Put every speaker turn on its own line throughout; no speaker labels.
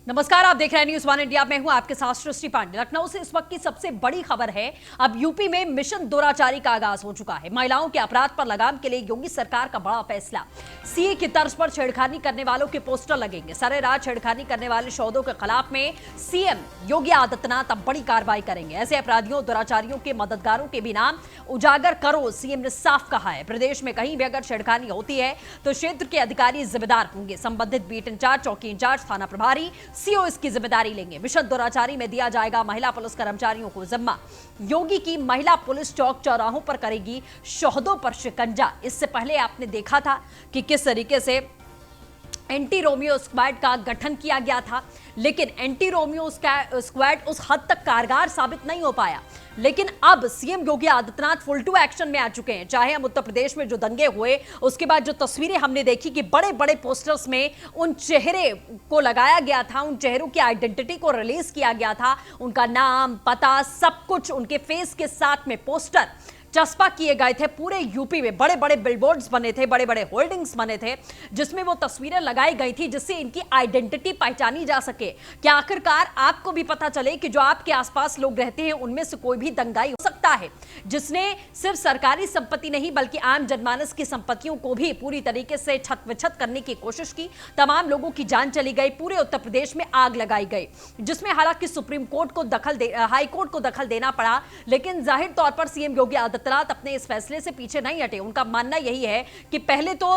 नमस्कार, आप देख रहे हैं न्यूज़ वन इंडिया। मैं हूं आपके साथ सृष्टि पांडे। लखनऊ से इस वक्त की सबसे बड़ी खबर है। अब यूपी में मिशन दुराचारी का आगाज हो चुका है। महिलाओं के अपराध पर लगाम के लिए योगी सरकार का बड़ा फैसला। सीए की तर्ज पर छेड़खानी करने वालों के पोस्टर लगेंगे। सरेराह छेड़खानी करने वाले शौदों के खिलाफ में सीएम योगी आदित्यनाथ अब बड़ी कार्रवाई करेंगे। ऐसे अपराधियों दुराचारियों के मददगारों के भी नाम उजागर करो, सीएम ने साफ कहा है। प्रदेश में कहीं भी अगर छेड़खानी होती है तो क्षेत्र के अधिकारी जिम्मेदार होंगे। संबंधित बीट इंचार्ज, चौकी इंचार्ज, थाना प्रभारी, सीओ इसकी जिम्मेदारी लेंगे। मिशन दुराचारी में दिया जाएगा महिला पुलिस कर्मचारियों को जिम्मा। योगी की महिला पुलिस चौक चौराहों पर करेगी शोहदों पर शिकंजा। इससे पहले आपने देखा था कि किस तरीके से एंटी रोमियो स्क्वाड का गठन किया गया था, लेकिन एंटी रोमियो स्क्वाड उस हद तक कारगर साबित नहीं हो पाया। लेकिन अब CM Yogi Adityanath full to action में आ चुके हैं। चाहे हम उत्तर प्रदेश में जो दंगे हुए, उसके बाद जो तस्वीरें हमने देखी कि बड़े बड़े पोस्टर्स में उन चेहरे को लगाया गया था, उन चेहरों की आइडेंटिटी को रिलीज किया गया था, उनका नाम, पता, सब कुछ उनके फेस के साथ में पोस्टर चस्पा किए गए थे। पूरे यूपी में बड़े बड़े बिलबोर्ड्स बने थे, बड़े बड़े होर्डिंग्स बने थे, जिसमें वो तस्वीरें लगाई गई थी जिससे इनकी आइडेंटिटी पहचानी जा सके। क्या आखिरकार आपको भी पता चले कि जो आपके आसपास लोग रहते हैं उनमें से कोई भी दंगाई हो सकता है, जिसने सिर्फ सरकारी संपत्ति नहीं बल्कि आम जनमानस की संपत्तियों को भी पूरी तरीके से छत करने की कोशिश की। तमाम लोगों की जान चली गई। पूरे उत्तर प्रदेश में आग लगाई गई, जिसमें हालांकि सुप्रीम कोर्ट को हाई कोर्ट को दखल देना पड़ा। लेकिन जाहिर तौर पर सीएम योगी आदित्यनाथ अपने इस फैसले से पीछे नहीं हटे। उनका मानना यही है कि पहले तो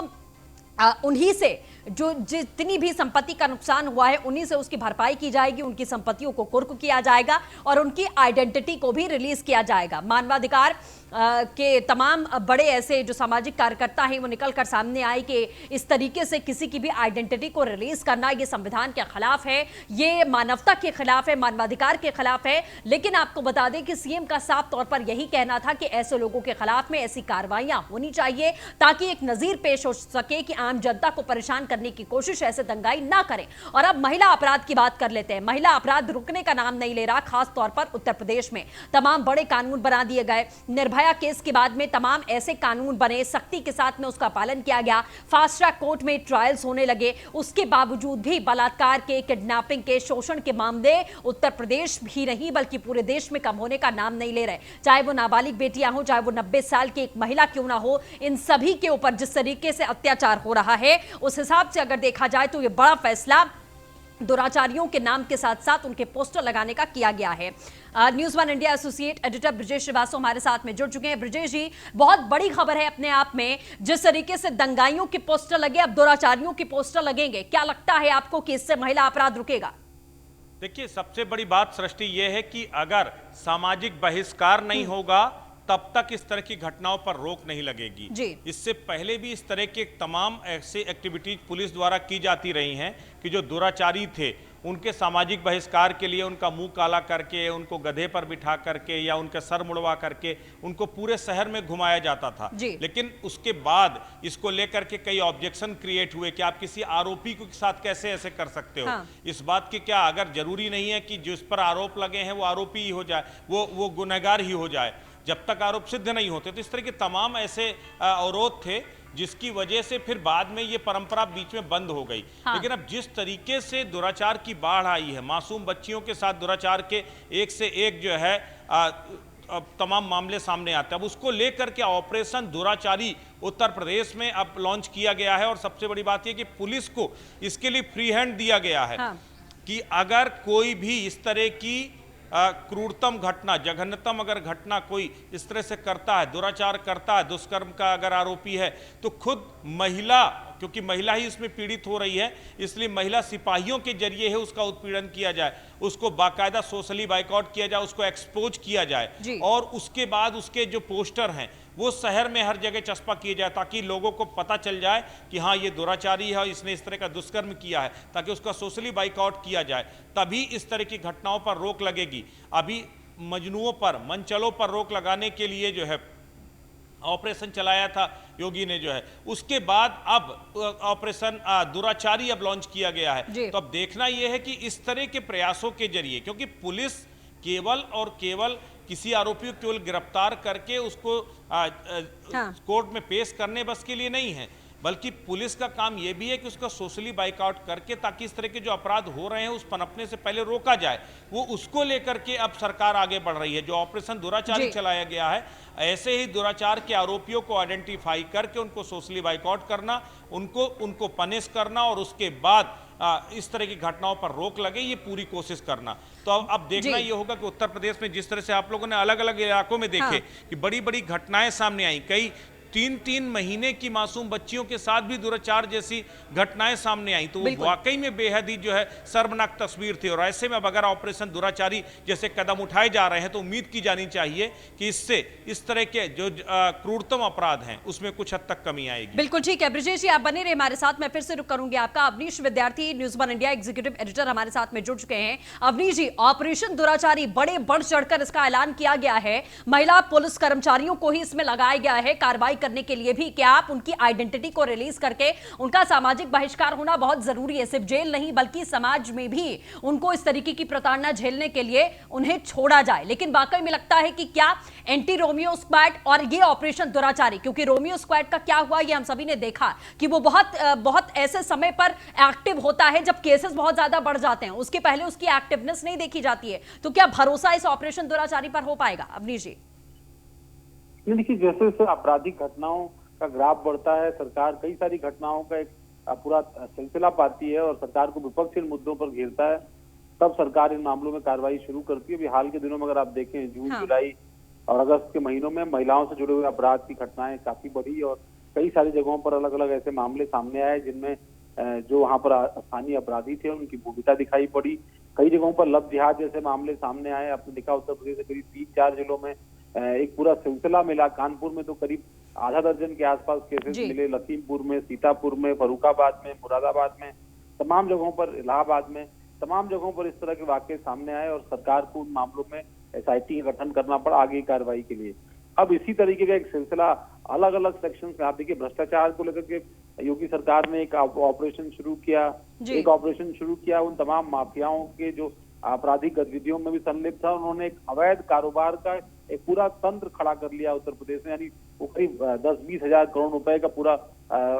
उन्हीं से जो जितनी भी संपत्ति का नुकसान हुआ है उन्हीं से उसकी भरपाई की जाएगी, उनकी संपत्तियों को कुर्क किया जाएगा और उनकी आइडेंटिटी को भी रिलीज किया जाएगा। मानवाधिकार के तमाम बड़े ऐसे जो सामाजिक कार्यकर्ता हैं वो निकलकर सामने आए कि इस तरीके से किसी की भी आइडेंटिटी को रिलीज करना ये संविधान के खिलाफ है, ये मानवता के खिलाफ है, मानवाधिकार के खिलाफ है। लेकिन आपको बता दें कि सीएम का साफ तौर पर यही कहना था कि ऐसे लोगों के खिलाफ में ऐसी कार्रवाइयां होनी चाहिए ताकि एक नजीर पेश हो सके कि आम जनता को परेशान करने की कोशिश ऐसे दंगाई ना करें। और अब महिला अपराध की बात कर लेते हैं। महिला अपराध रुकने का नाम नहीं ले रहा, खास तौर पर उत्तर प्रदेश में तमाम बड़े कानून बना दिए गए। निर्भया केस के बाद में तमाम ऐसे कानून बने, सख्ती के साथ में उसका पालन किया गया। फास्ट ट्रैक कोर्ट में ट्रायल्स होने लगे। उसके बावजूद भी बलात्कार के, किडनैपिंग के, शोषण के मामले उत्तर प्रदेश ही नहीं बल्कि पूरे देश में कम होने का नाम नहीं ले रहे। चाहे वो नाबालिग बेटियां हो, चाहे वो 90 साल की एक महिला क्यों ना हो, इन सभी के ऊपर जिस तरीके से अत्याचार हो रहा है उस हिसाब से अगर देखा जाए तो ये बड़ा फैसला दुराचारियों के नाम के साथ साथ उनके पोस्टर लगाने का किया गया है। News one India associate editor Brajesh Srivastava हमारे साथ में जुड़ चुके हैं। ब्रजेश जी, बहुत बड़ी खबर है अपने आप में। जिस तरीके से दंगाइयों के पोस्टर लगे, अब दुराचारियों के पोस्टर लगेंगे। क्या लगता है आपको कि इससे महिला अपराध रुकेगा?
देखिए, सबसे बड़ी बात सृष्टि यह है कि अगर सामाजिक बहिष्कार नहीं होगा तब तक इस तरह की घटनाओं पर रोक नहीं लगेगी जी। इससे पहले भी इस तरह के तमाम ऐसे एक्टिविटीज पुलिस द्वारा की जाती रही हैं कि जो दुराचारी थे उनके सामाजिक बहिष्कार के लिए उनका मुंह काला करके, उनको गधे पर बिठा करके या उनका सर मुड़वा करके उनको पूरे शहर में घुमाया जाता था। लेकिन उसके बाद इसको लेकर के कई ऑब्जेक्शन क्रिएट हुए कि आप किसी आरोपी के साथ कैसे ऐसे कर सकते हो। हाँ। इस बात की क्या, अगर जरूरी नहीं है कि जिस पर आरोप लगे हैं वो आरोपी ही हो जाए, वो गुनहगार ही हो जाए, जब तक आरोप सिद्ध नहीं होते। तो इस तरह के तमाम ऐसे अवरोध थे जिसकी वजह से फिर बाद में ये परंपरा बीच में बंद हो गई। हाँ। लेकिन अब जिस तरीके से दुराचार की बाढ़ आई है, मासूम बच्चियों के साथ दुराचार के एक से एक जो है तमाम मामले सामने आते हैं। अब उसको लेकर के ऑपरेशन दुराचारी उत्तर प्रदेश में अब लॉन्च किया गया है और सबसे बड़ी बात यह कि पुलिस को इसके लिए फ्री हैंड दिया गया है। हाँ। कि अगर कोई भी इस तरह की क्रूरतम घटना, जघन्यतम अगर घटना कोई इस तरह से करता है, दुराचार करता है, दुष्कर्म का अगर आरोपी है, तो खुद महिला, क्योंकि महिला ही इसमें पीड़ित हो रही है, इसलिए महिला सिपाहियों के जरिए है उसका उत्पीड़न किया जाए, उसको बाकायदा सोशली बाइकआउट किया जाए, उसको एक्सपोज किया जाए और उसके बाद उसके जो पोस्टर हैं वो शहर में हर जगह चस्पा किए जाए ताकि लोगों को पता चल जाए कि हाँ ये दुराचारी है, इसने इस तरह का दुष्कर्म किया है, ताकि उसका सोशली बाइकआउट किया जाए। तभी इस तरह की घटनाओं पर रोक लगेगी। अभी मजनुओं पर, मंचलों पर रोक लगाने के लिए जो है ऑपरेशन चलाया था योगी ने जो है, उसके बाद अब ऑपरेशन दुराचारी अब लॉन्च किया गया है। तो अब देखना यह है कि इस तरह के प्रयासों के जरिए, क्योंकि पुलिस केवल और केवल किसी आरोपी को केवल गिरफ्तार करके उसको कोर्ट में पेश करने बस के लिए नहीं है, बल्कि पुलिस का काम यह भी है कि उसका सोशली बाइकआउट करके, ताकि इस तरह के जो अपराध हो रहे हैं उस पनपने से पहले रोका जाए। वो उसको लेकर के अब सरकार आगे बढ़ रही है। जो ऑपरेशन दुराचारी चलाया गया है, ऐसे ही दुराचार के आरोपियों को आइडेंटिफाई करके उनको सोशली बाइकआउट करना, उनको पनिश करना और उसके बाद इस तरह की घटनाओं पर रोक लगे, ये पूरी कोशिश करना। तो अब देखना ये होगा कि उत्तर प्रदेश में जिस तरह से आप लोगों ने अलग अलग इलाकों में देखे कि बड़ी बड़ी घटनाएं सामने आई, कई 3-3 महीने की मासूम बच्चियों के साथ भी दुराचार जैसी घटनाएं सामने आई, तो वो वाकई में बेहद ही जो है शर्मनाक तस्वीर थी। और ऐसे में अब अगर ऑपरेशन दुराचारी जैसे कदम उठाए जा रहे हैं तो उम्मीद की जानी चाहिए कि इससे इस तरह के जो क्रूरतम अपराध हैं उसमें कुछ हद तक कमी आएगी।
बिल्कुल ठीक है ब्रिजेश जी, आप बने रहे हमारे साथ। मैं फिर से रुक करूंगी आपका। अवनीश विद्यार्थी, news one India executive editor हमारे साथ में जुड़ चुके हैं। अवनीश जी, ऑपरेशन दुराचारी बड़े बढ़ चढ़कर इसका ऐलान किया गया है, महिला पुलिस कर्मचारियों को ही इसमें लगाया गया है कार्रवाई करने के लिए भी। क्या आप उनकी आइडेंटिटी को रिलीज करके उनका सामाजिक बहिष्कार होना बहुत जरूरी है, सिर्फ जेल नहीं बल्कि समाज में भी उनको इस तरीके की प्रताड़ना झेलने के लिए उन्हें छोड़ा जाए। लेकिन वाकई में लगता है कि क्या एंटी रोमियो स्क्वाड और ये ऑपरेशन दुराचारी, क्योंकि रोमियो स्क्वाड का क्या हुआ ये हम सभी ने देखा कि वो बहुत ऐसे समय पर एक्टिव होता है जब केसेस बहुत ज्यादा बढ़ जाते हैं, उसके पहले उसकी एक्टिवनेस नहीं देखी जाती है। तो क्या भरोसा इस ऑपरेशन दुराचारी पर हो पाएगा अवनीश जी?
देखिए, जैसे जैसे आपराधिक घटनाओं का ग्राफ बढ़ता है, सरकार कई सारी घटनाओं का एक पूरा सिलसिला पाती है और सरकार को विपक्ष इन मुद्दों पर घेरता है, तब सरकार इन मामलों में कार्रवाई शुरू करती है। अभी हाल के दिनों में अगर आप देखें, जून, जुलाई और अगस्त के महीनों में महिलाओं से जुड़े हुए अपराध की घटनाएं काफी बढ़ी और कई सारी जगहों पर अलग अलग ऐसे मामले सामने आए जिनमें जो वहां पर स्थानीय अपराधी थे उनकी भूमिका दिखाई पड़ी। कई जगहों पर लव जिहाद जैसे मामले सामने आए। आपने देखा उत्तर प्रदेश के करीब 3-4 जिलों में एक पूरा सिलसिला मिला। कानपुर में तो करीब आधा दर्जन के आसपास केसेस मिले, लखीमपुर में, सीतापुर में, फर्रुखाबाद में, मुरादाबाद में, तमाम जगहों पर, इलाहाबाद में, तमाम जगहों पर इस तरह के वाकये सामने आए और सरकार को उन मामलों में SIT का गठन करना पड़ा आगे कार्रवाई के लिए। अब इसी तरीके का एक सिलसिला अलग अलग सेक्शन में, आप देखिए भ्रष्टाचार को लेकर के योगी सरकार ने एक ऑपरेशन शुरू किया उन तमाम माफियाओं के जो आपराधिक गतिविधियों में भी संलिप्त था। उन्होंने एक अवैध कारोबार का एक पूरा तंत्र खड़ा कर लिया उत्तर प्रदेश में, यानी वो करीब 10-20 हजार करोड़ रुपए का पूरा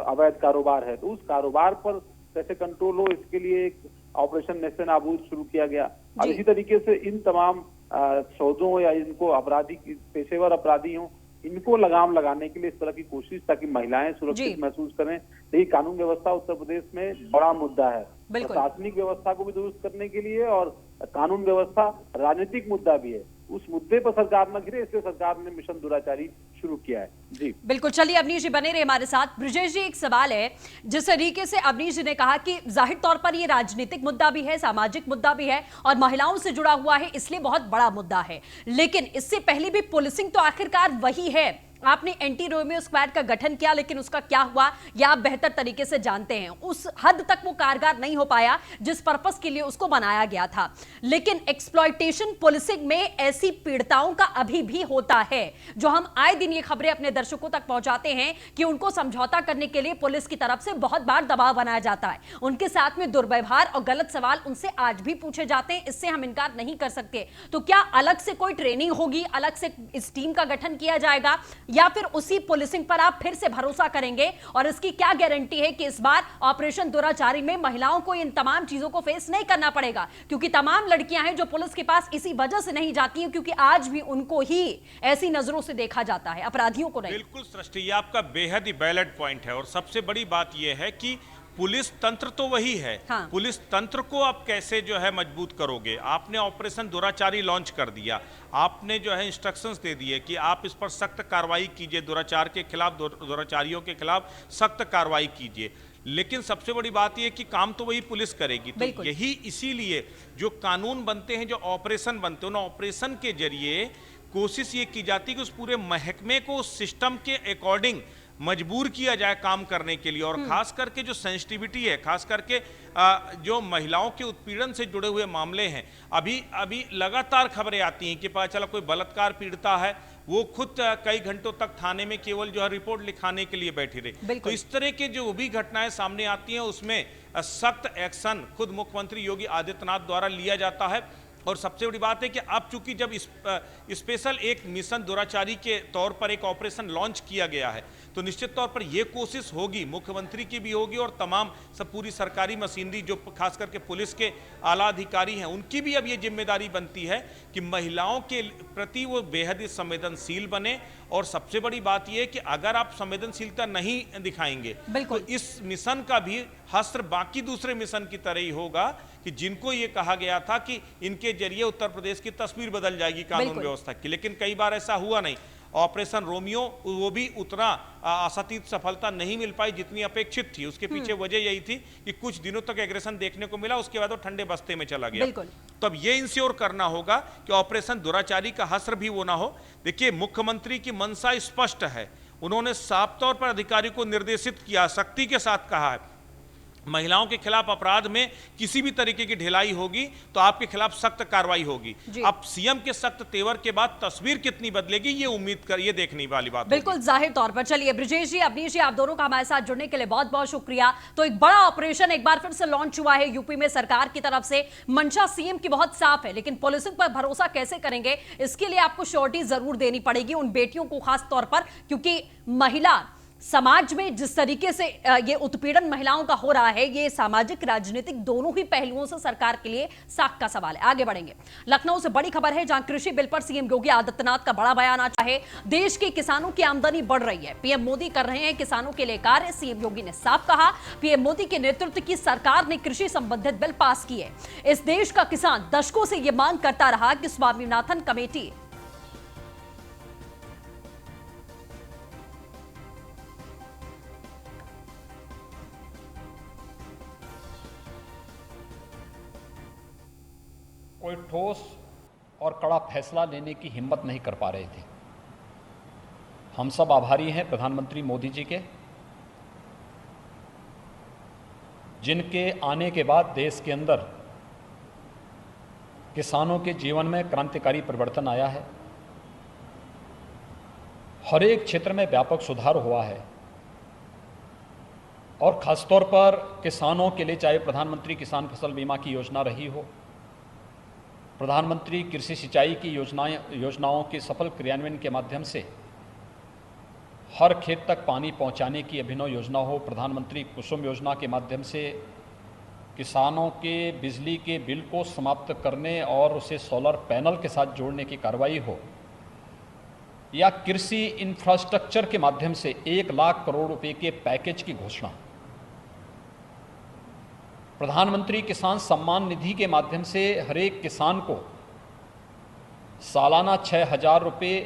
अवैध कारोबार है। तो उस कारोबार पर कैसे कंट्रोल हो, इसके लिए एक ऑपरेशन नेस्ते नाबूद शुरू किया गया। अब इसी तरीके से इन तमाम सौदों या इनको आपराधिक पेशेवर अपराधी हों, इनको लगाम लगाने के लिए इस तरह की कोशिश, ताकि महिलाएं सुरक्षित महसूस करें। तो ये कानून व्यवस्था उत्तर प्रदेश में बड़ा मुद्दा है। प्रशासनिक व्यवस्था को भी दुरुस्त करने के लिए और कानून व्यवस्था राजनीतिक मुद्दा भी है, उस मुद्दे पर सरकार न घिरे, इसलिए सरकार ने मिशन दुराचारी शुरू किया है। जी
बिल्कुल, चलिए अवनीश जी बने रहे हमारे साथ। ब्रिजेश जी, एक सवाल है, जिस तरीके से अवनीश जी ने कहा कि जाहिर तौर पर ये राजनीतिक मुद्दा भी है, सामाजिक मुद्दा भी है और महिलाओं से जुड़ा हुआ है, इसलिए बहुत बड़ा मुद्दा है। लेकिन इससे पहले भी पुलिसिंग तो आखिरकार वही है। आपने एंटी रोमियो स्क्वाड का गठन किया, लेकिन उसका क्या हुआ यह आप बेहतर तरीके से जानते हैं। उस हद तक वो कारगर नहीं हो पाया जिस पर्पस के लिए उसको बनाया गया था। लेकिन एक्सप्लॉयटेशन पुलिसिंग में ऐसी पीड़िताओं का अभी भी होता है, जो हम आए दिन ये खबरें अपने दर्शकों तक पहुंचाते हैं कि उनको समझौता करने के लिए पुलिस की तरफ से बहुत बार दबाव बनाया जाता है, उनके साथ में दुर्व्यवहार और गलत सवाल उनसे आज भी पूछे जाते हैं। इससे हम इनकार नहीं कर सकते। तो क्या अलग से कोई ट्रेनिंग होगी, अलग से इस टीम का गठन किया जाएगा, या फिर उसी पुलिसिंग पर आप फिर से भरोसा करेंगे? और इसकी क्या गारंटी है कि इस बार ऑपरेशन दुराचारी में महिलाओं को इन तमाम चीजों को फेस नहीं करना पड़ेगा? क्योंकि तमाम लड़कियां हैं जो पुलिस के पास इसी वजह से नहीं जाती हैं, क्योंकि आज भी उनको ही ऐसी नजरों से देखा जाता है, अपराधियों को नहीं।
बिल्कुल सृष्टि, ये आपका बेहद ही वैलिड पॉइंट है। और सबसे बड़ी बात यह है कि पुलिस तंत्र तो वही है। पुलिस तंत्र को आप कैसे जो है मजबूत करोगे? आपने ऑपरेशन दुराचारी लॉन्च कर दिया, आपने जो है इंस्ट्रक्शंस दे दिए कि आप इस पर सख्त कार्रवाई कीजिए, दुराचार के खिलाफ, दुराचारियों के खिलाफ सख्त कार्रवाई कीजिए। लेकिन सबसे बड़ी बात यह कि काम तो वही पुलिस करेगी। तो यही इसीलिए जो कानून बनते हैं, जो ऑपरेशन बनते हैं, उन ऑपरेशन के जरिए कोशिश ये की जाती है कि उस पूरे महकमे को उस सिस्टम के अकॉर्डिंग मजबूर किया जाए काम करने के लिए। और खास करके जो सेंसिटिविटी है, खास करके जो महिलाओं के उत्पीड़न से जुड़े हुए मामले हैं, अभी लगातार खबरें आती हैं कि पता चला कोई बलात्कार पीड़िता है, वो खुद कई घंटों तक थाने में केवल जो है रिपोर्ट लिखाने के लिए बैठी रही। तो इस तरह के जो भी घटनाएं सामने आती हैं उसमें सख्त एक्शन खुद मुख्यमंत्री योगी आदित्यनाथ द्वारा लिया जाता है। और सबसे बड़ी बात है कि अब चूंकि जब स्पेशल एक मिशन दुराचारी के तौर पर एक ऑपरेशन लॉन्च किया गया है, तो निश्चित तौर पर यह कोशिश होगी, मुख्यमंत्री की भी होगी और तमाम सब पूरी सरकारी मशीनरी जो खास करके पुलिस के आला अधिकारी हैं उनकी भी अब ये जिम्मेदारी बनती है कि महिलाओं के प्रति वो बेहद ही संवेदनशील बने। और सबसे बड़ी बात यह है कि अगर आप संवेदनशीलता नहीं दिखाएंगे तो इस मिशन का भी हस्त्र बाकी दूसरे मिशन की तरह ही होगा कि जिनको ये कहा गया था कि इनके जरिए उत्तर प्रदेश की तस्वीर बदल जाएगी कानून व्यवस्था की, लेकिन कई बार ऐसा हुआ नहीं। ऑपरेशन रोमियो वो भी उतना आशातीत सफलता नहीं मिल पाई जितनी अपेक्षित थी। उसके पीछे वजह यही थी कि कुछ दिनों तक एग्रेशन देखने को मिला, उसके बाद वो ठंडे बस्ते में चला गया। तो अब ये इंश्योर करना होगा कि ऑपरेशन दुराचारी का हस्त्र भी वो ना हो। देखिए, मुख्यमंत्री की मंशा स्पष्ट है, उन्होंने साफ तौर पर अधिकारी को निर्देशित किया, सख्ती के साथ कहा है महिलाओं के खिलाफ अपराध में किसी भी तरीके की ढिलाई होगी तो आपके खिलाफ सख्त कार्रवाई होगी। अब सीएम के सख्त तेवर के बाद तस्वीर कितनी बदलेगी ये देखने वाली बात।
बिल्कुल जाहिर तौर पर। चलिए ब्रिजेश जी, अवनीश जी, आप दोनों का हमारे साथ जुड़ने के लिए बहुत बहुत शुक्रिया। तो एक बड़ा ऑपरेशन एक बार फिर से लॉन्च हुआ है यूपी में सरकार की तरफ से। मंशा सीएम की बहुत साफ है, लेकिन पुलिसिंग पर भरोसा कैसे करेंगे, इसके लिए आपको श्योरिटी जरूर देनी पड़ेगी उन बेटियों को खास तौर पर, क्योंकि महिला समाज में जिस तरीके से ये उत्पीड़न महिलाओं का हो रहा है, ये सामाजिक राजनीतिक दोनों ही पहलुओं से सरकार के लिए साख का सवाल है। आगे बढ़ेंगे, लखनऊ से बड़ी खबर है जहां कृषि बिल पर सीएम योगी आदित्यनाथ का बड़ा बयान आ है। देश के किसानों की आमदनी बढ़ रही है, पीएम मोदी कर रहे हैं किसानों के लिए कार्य। सीएम योगी ने साफ कहा, पीएम मोदी के नेतृत्व की सरकार ने कृषि संबंधित बिल पास किए। इस देश का किसान दशकों से यह मांग करता रहा कि स्वामीनाथन कमेटी
कोई ठोस और कड़ा फैसला लेने की हिम्मत नहीं कर पा रहे थे। हम सब आभारी हैं प्रधानमंत्री मोदी जी के, जिनके आने के बाद देश के अंदर किसानों के जीवन में क्रांतिकारी परिवर्तन आया है। हर एक क्षेत्र में व्यापक सुधार हुआ है और खासतौर पर किसानों के लिए, चाहे प्रधानमंत्री किसान फसल बीमा की योजना रही हो, प्रधानमंत्री कृषि सिंचाई की योजनाओं के सफल क्रियान्वयन के माध्यम से हर खेत तक पानी पहुंचाने की अभिनव योजना हो, प्रधानमंत्री कुसुम योजना के माध्यम से किसानों के बिजली के बिल को समाप्त करने और उसे सोलर पैनल के साथ जोड़ने की कार्रवाई हो, या कृषि इंफ्रास्ट्रक्चर के माध्यम से 1 लाख करोड़ रुपए के पैकेज की घोषणा, प्रधानमंत्री किसान सम्मान निधि के माध्यम से हर एक किसान को सालाना 6,000 रुपये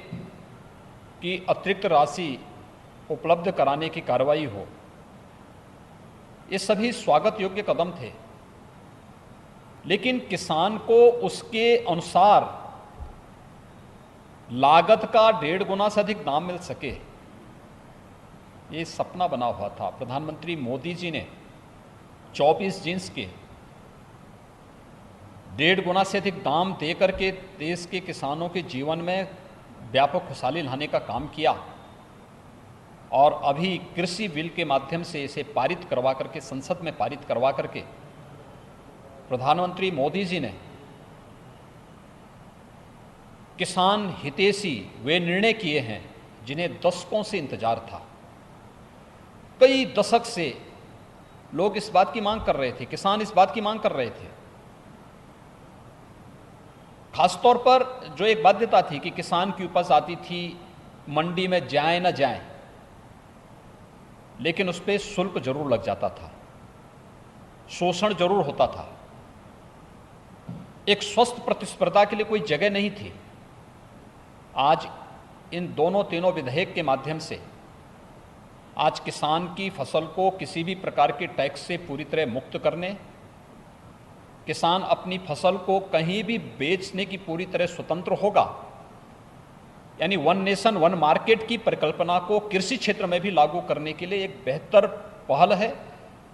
की अतिरिक्त राशि उपलब्ध कराने की कार्रवाई हो, ये सभी स्वागत योग्य कदम थे। लेकिन किसान को उसके अनुसार लागत का 1.5 गुना से अधिक दाम मिल सके, ये सपना बना हुआ था। प्रधानमंत्री मोदी जी ने 24 जींस के 1.5 गुना से अधिक दाम दे करके देश के किसानों के जीवन में व्यापक खुशहाली लाने का काम किया और अभी कृषि बिल के माध्यम से इसे पारित करवा करके, संसद में पारित करवा करके प्रधानमंत्री मोदी जी ने किसान हितैषी वे निर्णय किए हैं जिन्हें दशकों से इंतजार था। कई दशक से लोग इस बात की मांग कर रहे थे, किसान इस बात की मांग कर रहे थे। खासतौर पर जो एक बाध्यता थी कि किसान की उपज आती थी, मंडी में जाए न जाए, लेकिन उस पर शुल्क जरूर लग जाता था, शोषण जरूर होता था, एक स्वस्थ प्रतिस्पर्धा के लिए कोई जगह नहीं थी। आज इन तीनों विधेयक के माध्यम से आज किसान की फसल को किसी भी प्रकार के टैक्स से पूरी तरह मुक्त करने, किसान अपनी फसल को कहीं भी बेचने की पूरी तरह स्वतंत्र होगा, यानी 1 नेशन 1 मार्केट की परिकल्पना को कृषि क्षेत्र में भी लागू करने के लिए एक बेहतर पहल है।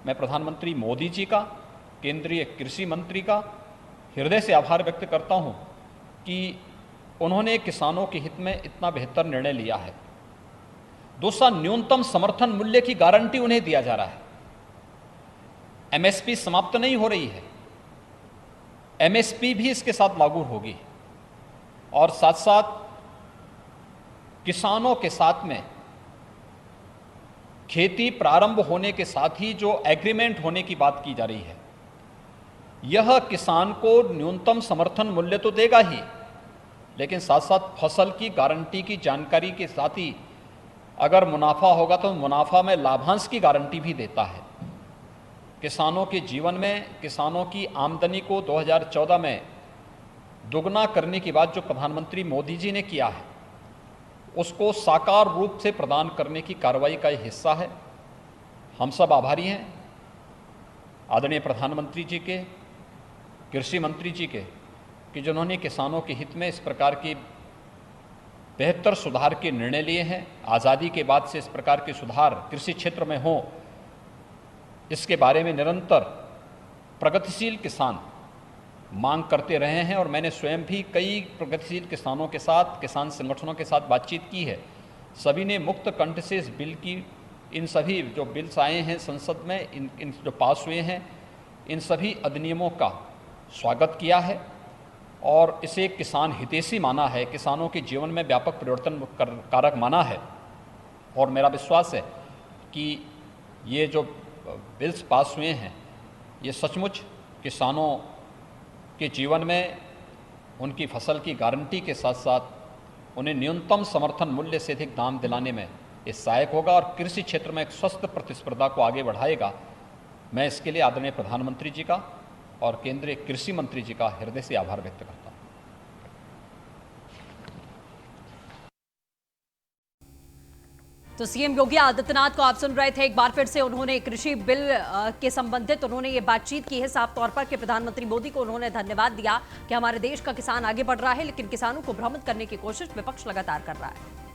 मैं प्रधानमंत्री मोदी जी का, केंद्रीय कृषि मंत्री का हृदय से आभार व्यक्त करता हूं कि उन्होंने किसानों के हित में इतना बेहतर निर्णय लिया है। दूसरा, न्यूनतम समर्थन मूल्य की गारंटी उन्हें दिया जा रहा है। एमएसपी समाप्त नहीं हो रही है, एमएसपी भी इसके साथ लागू होगी और साथ साथ किसानों के साथ में खेती प्रारंभ होने के साथ ही जो एग्रीमेंट होने की बात की जा रही है, यह किसान को न्यूनतम समर्थन मूल्य तो देगा ही, लेकिन साथ साथ फसल की गारंटी की जानकारी के साथ ही अगर मुनाफा होगा तो मुनाफा में लाभांश की गारंटी भी देता है। किसानों के जीवन में, किसानों की आमदनी को 2014 में दुगना करने की बात जो प्रधानमंत्री मोदी जी ने किया है, उसको साकार रूप से प्रदान करने की कार्रवाई का यह हिस्सा है। हम सब आभारी हैं आदरणीय प्रधानमंत्री जी के, कृषि मंत्री जी के, कि जिन्होंने किसानों के हित में इस प्रकार के बेहतर सुधार के निर्णय लिए हैं। आज़ादी के बाद से इस प्रकार के सुधार कृषि क्षेत्र में हों, इसके बारे में निरंतर प्रगतिशील किसान मांग करते रहे हैं और मैंने स्वयं भी कई प्रगतिशील किसानों के साथ, किसान संगठनों के साथ बातचीत की है। सभी ने मुक्त कंठ से इस बिल की, इन सभी जो बिल्स आए हैं संसद में, इन जो पास हुए हैं, इन सभी अधिनियमों का स्वागत किया है और इसे किसान हितैषी माना है, किसानों के जीवन में व्यापक परिवर्तन कारक माना है। और मेरा विश्वास है कि ये जो बिल्स पास हुए हैं, ये सचमुच किसानों के जीवन में उनकी फसल की गारंटी के साथ साथ उन्हें न्यूनतम समर्थन मूल्य से अधिक दाम दिलाने में ये सहायक होगा और कृषि क्षेत्र में एक स्वस्थ प्रतिस्पर्धा को आगे बढ़ाएगा। मैं इसके लिए आदरणीय प्रधानमंत्री जी का और केंद्रीय कृषि मंत्री जी का हृदय से आभार व्यक्त करता हूँ।
तो सीएम योगी आदित्यनाथ को आप सुन रहे थे। एक बार फिर से उन्होंने कृषि बिल के संबंधित उन्होंने ये बातचीत की है साफ तौर पर कि प्रधानमंत्री मोदी को उन्होंने धन्यवाद दिया कि हमारे देश का किसान आगे बढ़ रहा है, लेकिन किसानों को भ्रमित करने की कोशिश विपक्ष लगातार कर रहा है।